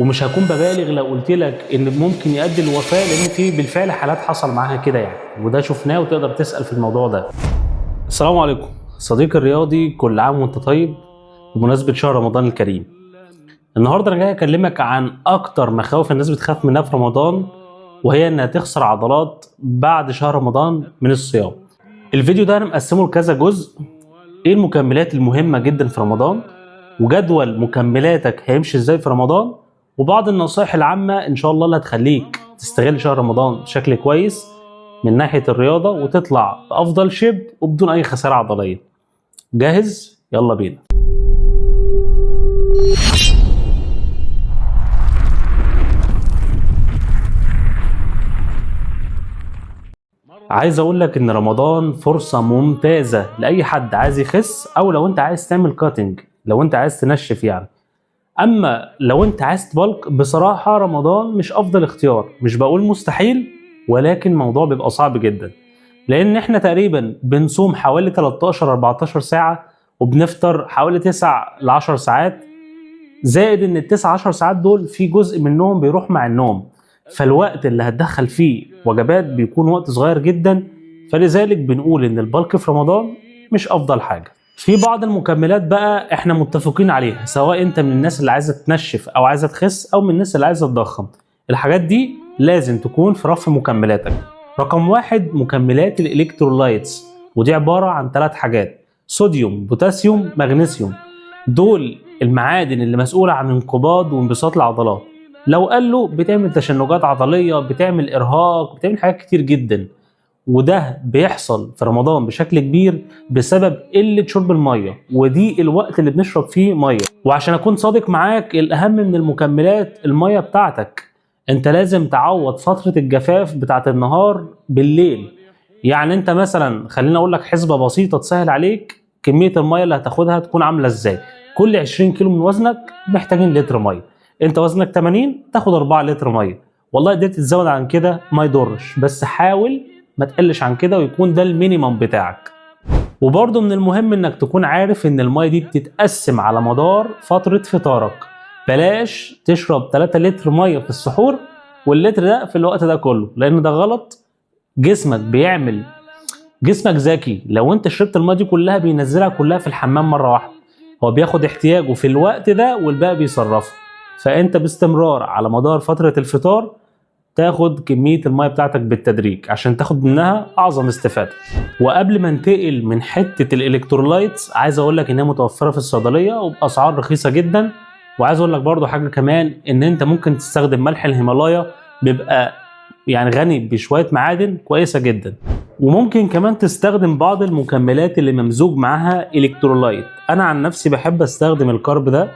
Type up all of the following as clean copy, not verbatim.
ومش هكون ببالغ لو قلت لك ان ممكن يؤدي للوفاه، لان في بالفعل حالات حصل معاها كده يعني، وده شفناه وتقدر تسال في الموضوع ده. السلام عليكم صديقي الرياضي، كل عام وانت طيب بمناسبه شهر رمضان الكريم. النهارده انا جاي اكلمك عن اكتر مخاوف الناس بتخاف منها في رمضان، وهي انها تخسر عضلات بعد شهر رمضان من الصيام. الفيديو ده انا مقسمه لكذا جزء. ايه المكملات المهمه جدا في رمضان، وجدول مكملاتك هيمشي ازاي في رمضان، وبعض النصائح العامه ان شاء الله اللي هتخليك تستغل شهر رمضان بشكل كويس من ناحيه الرياضه وتطلع بافضل شيب وبدون اي خساره عضليه. جاهز؟ يلا بينا. عايز اقول لك ان رمضان فرصة ممتازة لاي حد عايز يخس، او لو انت عايز تعمل كاتنج، لو انت عايز تنشف يعني. اما لو انت عايز تبلك، بصراحة رمضان مش افضل اختيار. مش بقول مستحيل، ولكن الموضوع بيبقى صعب جدا، لان احنا تقريبا بنصوم حوالي 13 14 ساعة وبنفطر حوالي 9 ل 10 ساعات، زائد ان التسع 10 ساعات دول في جزء منهم بيروح مع النوم، فالوقت اللي هتدخل فيه وجبات بيكون وقت صغير جدا. فلذلك بنقول ان البلك في رمضان مش افضل حاجه. في بعض المكملات بقى احنا متفقين عليها، سواء انت من الناس اللي عايزه تنشف او عايزه تخس، او من الناس اللي عايزه تضخم. الحاجات دي لازم تكون في رف مكملاتك. رقم واحد، مكملات الالكترولايتس، ودي عباره عن 3 حاجات: صوديوم، بوتاسيوم، مغنيسيوم. دول المعادن اللي مسؤوله عن انقباض وانبساط العضلات. لو قال له بتعمل تشنجات عضليه، بتعمل ارهاق، بتعمل حاجات كتير جدا، وده بيحصل في رمضان بشكل كبير بسبب قله شرب الميه، ودي الوقت اللي بنشرب فيه ميه. وعشان اكون صادق معاك، الاهم من المكملات الميه بتاعتك. انت لازم تعوض فتره الجفاف بتاعت النهار بالليل. يعني انت مثلا، خليني اقول لك حسبه بسيطه تسهل عليك كميه الميه اللي هتاخدها تكون عامله ازاي. كل 20 كيلو من وزنك محتاجين لتر ميه. انت وزنك 80، تاخد 4 لتر ميه. والله قدرت تزود عن كده ما يضرش، بس حاول ما تقلش عن كده ويكون ده المينيمم بتاعك. وبرضه من المهم انك تكون عارف ان الميه دي بتتقسم على مدار فتره فطارك. بلاش تشرب 3 لتر ميه في السحور واللتر ده في الوقت ده كله، لان ده غلط. جسمك ذكي، لو انت شربت الميه دي كلها بينزلها كلها في الحمام مره واحده. هو بياخد احتياجه في الوقت ده والباقي بيصرفه. فانت باستمرار على مدار فتره الفطار تاخد كميه الميه بتاعتك بالتدريج عشان تاخد منها اعظم استفاده. وقبل ما انتقل من حته الالكترولايتس، عايز اقول لك انها متوفره في الصيدليه وباسعار رخيصه جدا. وعايز اقول لك برضو حاجه كمان، ان انت ممكن تستخدم ملح الهيمالايا، بيبقى يعني غني بشويه معادن كويسه جدا. وممكن كمان تستخدم بعض المكملات اللي ممزوج معاها الكترولايت. انا عن نفسي بحب استخدم الكارب ده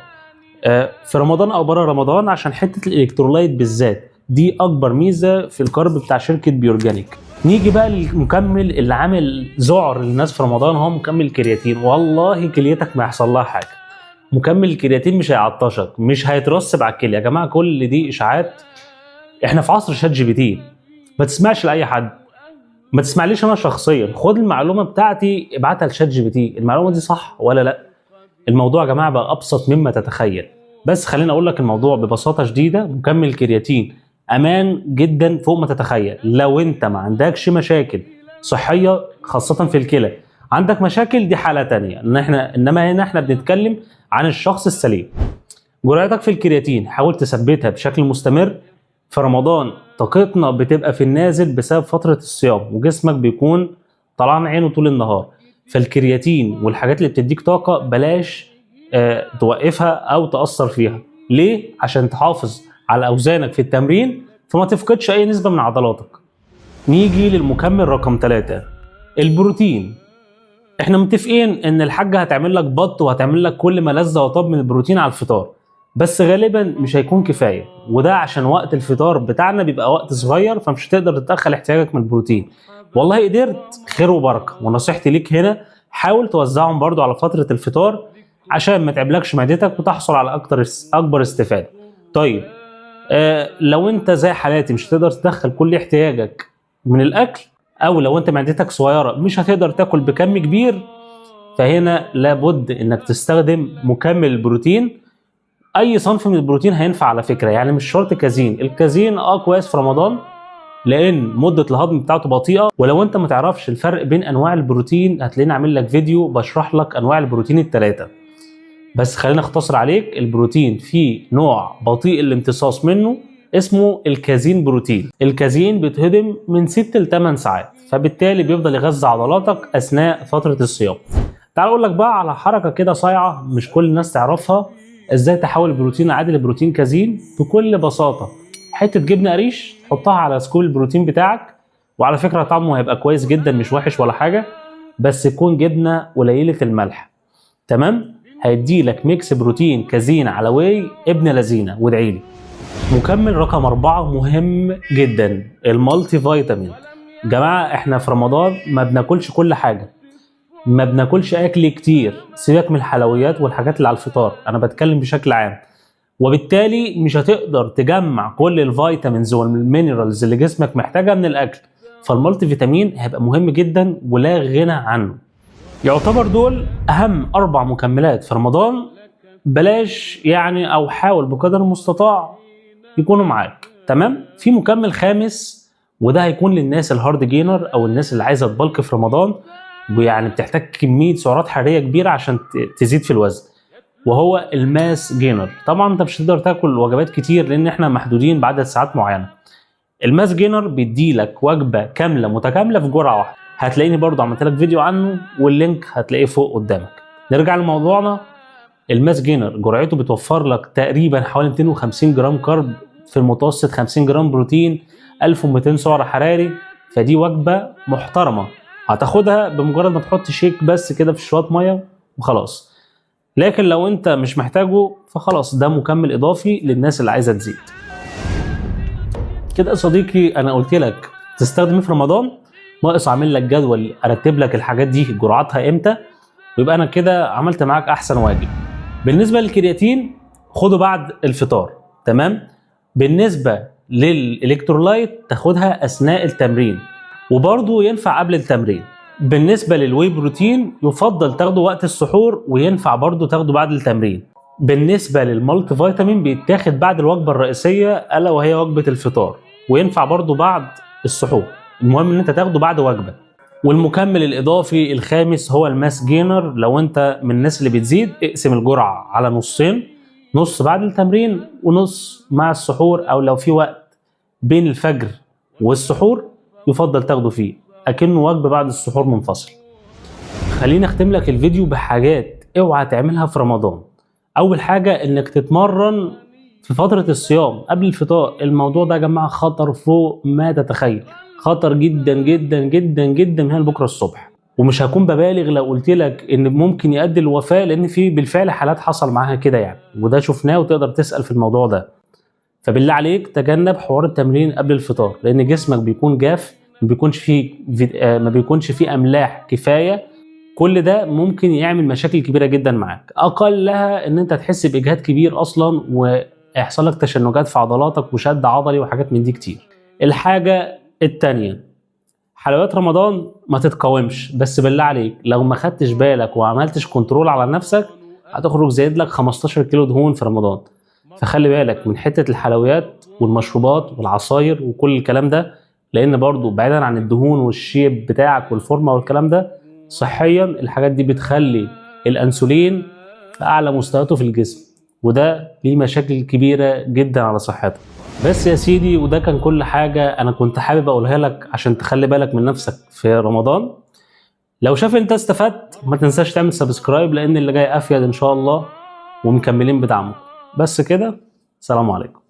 في رمضان او بره رمضان، عشان حته الالكترولايت بالذات دي اكبر ميزه في الكارب بتاع شركه بيورجانيك. نيجي بقى للمكمل اللي عامل ذعر للناس في رمضان، هو مكمل الكرياتين. والله كليتك ما يحصل لها حاجه. مكمل الكرياتين مش هيعطشك، مش هيترسب على الكليه. يا جماعه كل دي اشاعات. احنا في عصر شات جي بي تي، ما تسمعش لاي حد، ما تسمعليش انا شخصيا. خد المعلومه بتاعتي ابعتها لشات جي بي تي، المعلومه دي صح ولا لا. الموضوع يا جماعه بقى ابسط مما تتخيل. بس خليني اقول لك الموضوع ببساطه شديده. مكمل الكرياتين امان جدا فوق ما تتخيل. لو انت ما عندكش مشاكل صحيه خاصه في الكلى، عندك مشاكل دي حاله تانية. انما هنا احنا بنتكلم عن الشخص السليم. جرعتك في الكرياتين حاول تثبتها بشكل مستمر. في رمضان طاقتنا بتبقى في النازل بسبب فترة الصيام، وجسمك بيكون طلعان عينه طول النهار. فالكرياتين والحاجات اللي بتديك طاقة بلاش توقفها أو تأثر فيها. ليه؟ عشان تحافظ على أوزانك في التمرين، فما تفقدش أي نسبة من عضلاتك. نيجي للمكمل رقم 3، البروتين. احنا متفقين ان الحاجة هتعمل لك بط وهتعمل لك كل ما لذ وطاب من البروتين على الفطار، بس غالبا مش هيكون كفايه. وده عشان وقت الفطار بتاعنا بيبقى وقت صغير، فمش هتقدر تدخل احتياجك من البروتين. والله قدرت خير وبركه، ونصيحتي ليك هنا حاول توزعهم برضو على فتره الفطار عشان ما تعبلكش معدتك وتحصل على اكبر استفاده. طيب لو انت زي حالاتي مش هتقدر تدخل كل احتياجك من الاكل، او لو انت معدتك صغيره مش هتقدر تاكل بكم كبير، فهنا لابد انك تستخدم مكمل البروتين. اي صنف من البروتين هينفع على فكره، يعني مش شرط كازين. الكازين كويس في رمضان لان مده الهضم بتاعته بطيئه، ولو انت ما تعرفش الفرق بين انواع البروتين هتلاقيني عامل لك فيديو بشرح لك انواع البروتين الثلاثه. بس خلينا اختصر عليك، البروتين فيه نوع بطيء الامتصاص منه اسمه الكازين بروتين. الكازين بيتهضم من 6 ل 8 ساعات، فبالتالي بيفضل يغذي عضلاتك اثناء فتره الصيام. تعال اقول لك بقى على حركه كده صايعه مش كل الناس تعرفها، ازاي تحول البروتين العادي لبروتين كازين بكل بساطه. حته جبنه قريش حطها على سكوب البروتين بتاعك، وعلى فكره طعمه هيبقى كويس جدا مش وحش ولا حاجه، بس يكون جبنه قليله الملح. تمام؟ هيدي لك ميكس بروتين كازين على واي ابن لذينه، وادعي لي. مكمل رقم 4 مهم جدا، المالتي فيتامين. جماعه احنا في رمضان ما بناكلش كل حاجه، ما بناكلش اكل كتير، سيبك من الحلويات والحاجات اللي على الفطار، انا بتكلم بشكل عام. وبالتالي مش هتقدر تجمع كل الفيتامينز والمينرالز اللي جسمك محتاجها من الاكل، فالمالتي فيتامين هيبقى مهم جدا ولا غنى عنه. يعتبر دول اهم 4 مكملات في رمضان، بلاش يعني او حاول بقدر المستطاع يكونوا معاك. تمام؟ في مكمل خامس، وده هيكون للناس الهارد جينر او الناس اللي عايزه تبلك في رمضان، ويعني بتحتاج كميه سعرات حراريه كبيره عشان تزيد في الوزن، وهو الماس جينر. طبعا انت مش هتقدر تاكل وجبات كتير لان احنا محدودين بعدد ساعات معينه. الماس جينر بيدي لك وجبه كامله متكامله في جرعه واحده، هتلاقيني برضو عملت لك فيديو عنه واللينك هتلاقيه فوق قدامك. نرجع لموضوعنا. الماس جينر جرعته بتوفر لك تقريبا حوالي 250 جرام كارب في المتوسط، 50 جرام بروتين، 1200 سعر حراري، فدي وجبه محترمه هتاخدها بمجرد ما تحط شيك بس كده في شويه ميه وخلاص. لكن لو انت مش محتاجه فخلاص ده مكمل اضافي للناس اللي عايزه تزيد. كده يا صديقي انا قلت لك تستخدم في رمضان، ناقص اعمل لك جدول ارتب لك الحاجات دي جرعاتها امتى، ويبقى انا كده عملت معاك احسن واجب. بالنسبه للكرياتين خده بعد الفطار، تمام؟ بالنسبه للالكترولايت تاخدها اثناء التمرين، وبرضه ينفع قبل التمرين. بالنسبه للواي بروتين يفضل تاخده وقت السحور، وينفع برضه تاخده بعد التمرين. بالنسبه للمالتي فيتامين بيتاخد بعد الوجبه الرئيسيه الا وهي وجبه الفطار، وينفع برضه بعد السحور، المهم ان انت تاخده بعد وجبه. والمكمل الاضافي الخامس هو الماس جينر. لو انت من الناس اللي بتزيد اقسم الجرعه على نصين، نص بعد التمرين ونص مع السحور، او لو في وقت بين الفجر والسحور يفضل تاخده فيه اكنه وجبه بعد السحور منفصل. خليني اختم لك الفيديو بحاجات اوعى تعملها في رمضان. اول حاجه انك تتمرن في فتره الصيام قبل الفطار. الموضوع ده يا جماعه خطر فوق ما تتخيل، خطر جدا جدا جدا جدا من هنا لبكره الصبح. ومش هكون ببالغ لو قلت لك ان ممكن يؤدي للوفاه، لان في بالفعل حالات حصل معاها كده يعني، وده شفناه وتقدر تسال في الموضوع ده. فبالله عليك تجنب حوار التمرين قبل الفطار، لان جسمك بيكون جاف، ما بيكونش فيه املاح كفايه. كل ده ممكن يعمل مشاكل كبيره جدا معاك، اقلها ان انت تحس باجهاد كبير اصلا، ويحصل لك تشنجات في عضلاتك وشد عضلي وحاجات من دي كتير. الحاجه التانية، حلويات رمضان ما تتقاومش، بس بالله عليك لو ما خدتش بالك وعملتش كنترول على نفسك هتخرج زايد لك 15 كيلو دهون في رمضان. فخلي بالك من حته الحلويات والمشروبات والعصاير وكل الكلام ده، لان برضو بعيدا عن الدهون والشيب بتاعك والفورمه والكلام ده، صحيا الحاجات دي بتخلي الانسولين في اعلى مستوياته في الجسم، وده ليه مشاكل كبيره جدا على صحتك. بس يا سيدي، وده كان كل حاجه انا كنت حابب اقولها لك عشان تخلي بالك من نفسك في رمضان. لو شايف انت استفدت ما تنساش تعمل سبسكرايب، لان اللي جاي افيد ان شاء الله، ومكملين بدعمكم. بس كده، سلام عليكم.